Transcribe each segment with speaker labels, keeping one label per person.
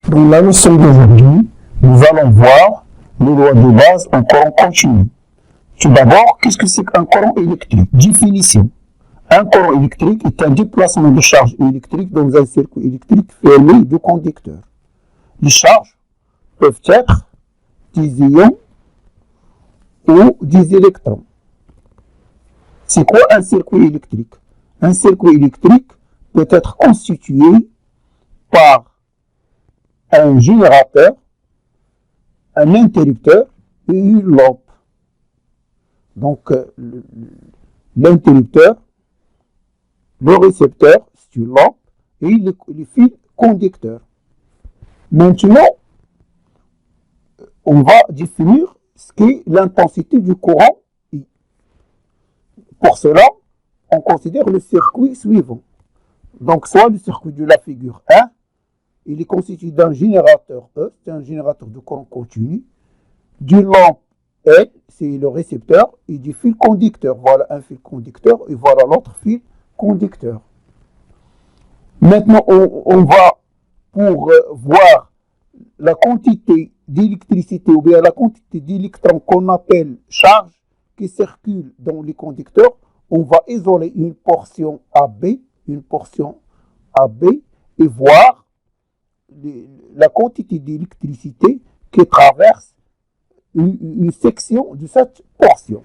Speaker 1: Dans la leçon d'aujourd'hui, nous allons voir les lois de base en courant continu. Tout d'abord, qu'est-ce que c'est qu'un courant électrique? Définition. Un courant électrique est un déplacement de charge électrique dans un circuit électrique fermé de conducteurs. Les charges peuvent être des ions ou des électrons. C'est quoi un circuit électrique? Un circuit électrique peut être constitué par un générateur, un interrupteur et une lampe. Donc, l'interrupteur, le récepteur, c'est une lampe, et les fils conducteurs. Maintenant, on va définir ce qu'est l'intensité du courant I. Pour cela, on considère le circuit suivant. Donc, soit le circuit de la figure 1, il est constitué d'un générateur E, c'est un générateur de courant continu, d'une lampe L, c'est le récepteur, et du fil conducteur. Voilà un fil conducteur, et voilà l'autre fil conducteur. Maintenant, on va, pour voir la quantité d'électricité ou bien la quantité d'électrons qu'on appelle charge qui circule dans les conducteurs, on va isoler une portion AB et voir la quantité d'électricité qui traverse une section de cette portion.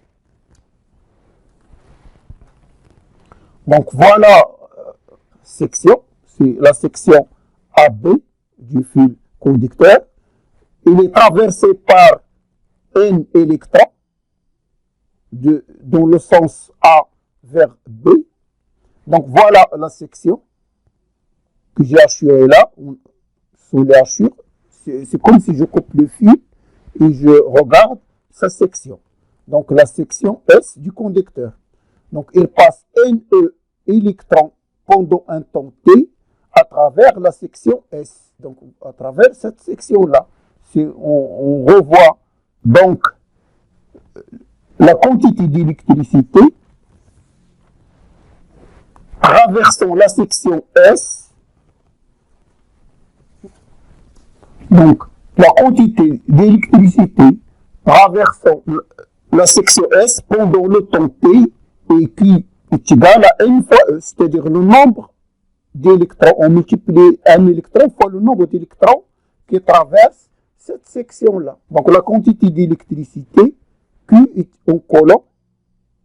Speaker 1: Donc voilà, section, c'est la section AB du fil conducteur. Il est traversé par N électrons dans le sens A vers B. Donc voilà la section que j'ai hachurée là, sous les hachures. C'est comme si je coupe le fil et je regarde sa section. Donc la section S du conducteur. Donc il passe NE électrons pendant un temps T à travers la section S. Donc à travers cette section-là, on revoit donc la quantité d'électricité traversant la section S. Donc la quantité d'électricité traversant la section S pendant le temps T et qui est égal à N fois E, c'est-à-dire le nombre d'électrons. On multiplie un électron fois le nombre d'électrons qui traversent cette section-là. Donc la quantité d'électricité Q est en colon,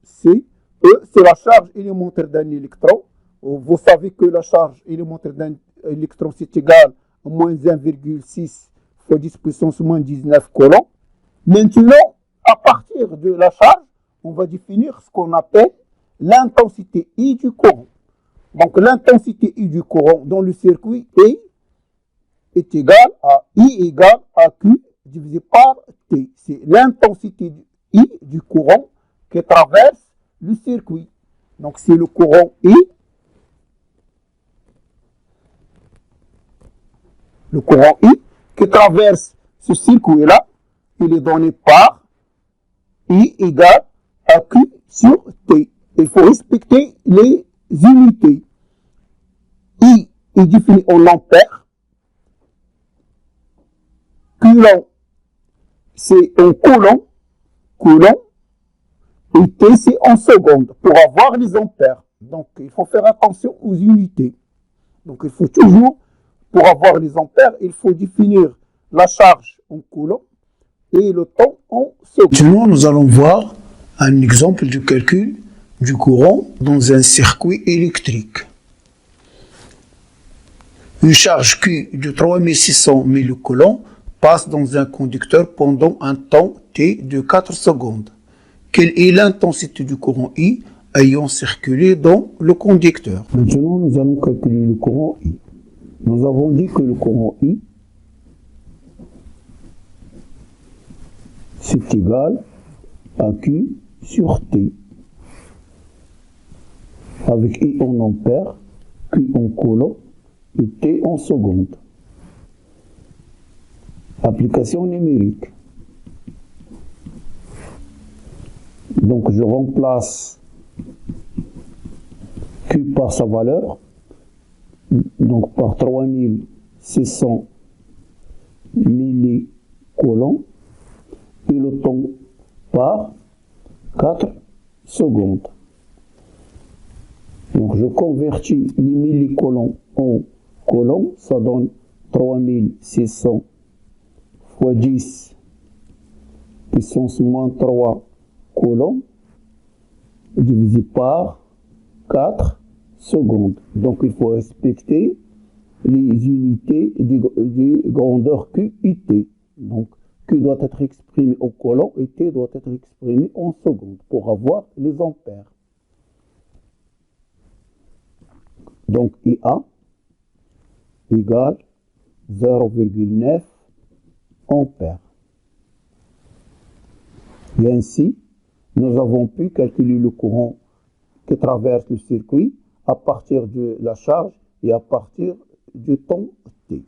Speaker 1: c'est E, c'est la charge élémentaire d'un électron. Vous savez que la charge élémentaire d'un électron c'est égal à moins 1,6 fois 10 puissance moins 19 coulomb. Maintenant, à partir de la charge, on va définir ce qu'on appelle l'intensité I du courant. Donc l'intensité I du courant dans le circuit est égale à I égale à Q divisé par T. C'est l'intensité I du courant qui traverse le circuit. Donc c'est le courant I. Le courant I qui traverse ce circuit-là, il est donné par I égale à Q sur T. Il faut respecter les unités. I est défini en ampères. Coulomb, c'est en coulomb. Et T, c'est en secondes. Pour avoir les ampères. Donc, il faut faire attention aux unités. Donc, il faut toujours, pour avoir les ampères, il faut définir la charge en coulomb et le temps en secondes.
Speaker 2: Maintenant, nous allons voir un exemple de calcul du courant dans un circuit électrique. Une charge Q de 3600 millicoulomb passe dans un conducteur pendant un temps T de 4 secondes. Quelle est l'intensité du courant I ayant circulé dans le conducteur?
Speaker 1: Maintenant, nous allons calculer le courant I. Nous avons dit que le courant I, c'est égal à Q sur T. Avec I en ampères, Q en coulomb et T en secondes. Application numérique. Donc je remplace Q par sa valeur, donc par 3600 millicoulomb et le temps par 4 secondes. Donc je convertis les millicoulombs en coulombs, ça donne 3600 fois 10 puissance moins 3 coulombs divisé par 4 secondes. Donc il faut respecter les unités de grandeur Q et T. Donc Q doit être exprimé au coulomb et T doit être exprimé en secondes pour avoir les ampères. Donc IA égale 0,9 ampères. Et ainsi, nous avons pu calculer le courant qui traverse le circuit à partir de la charge et à partir du temps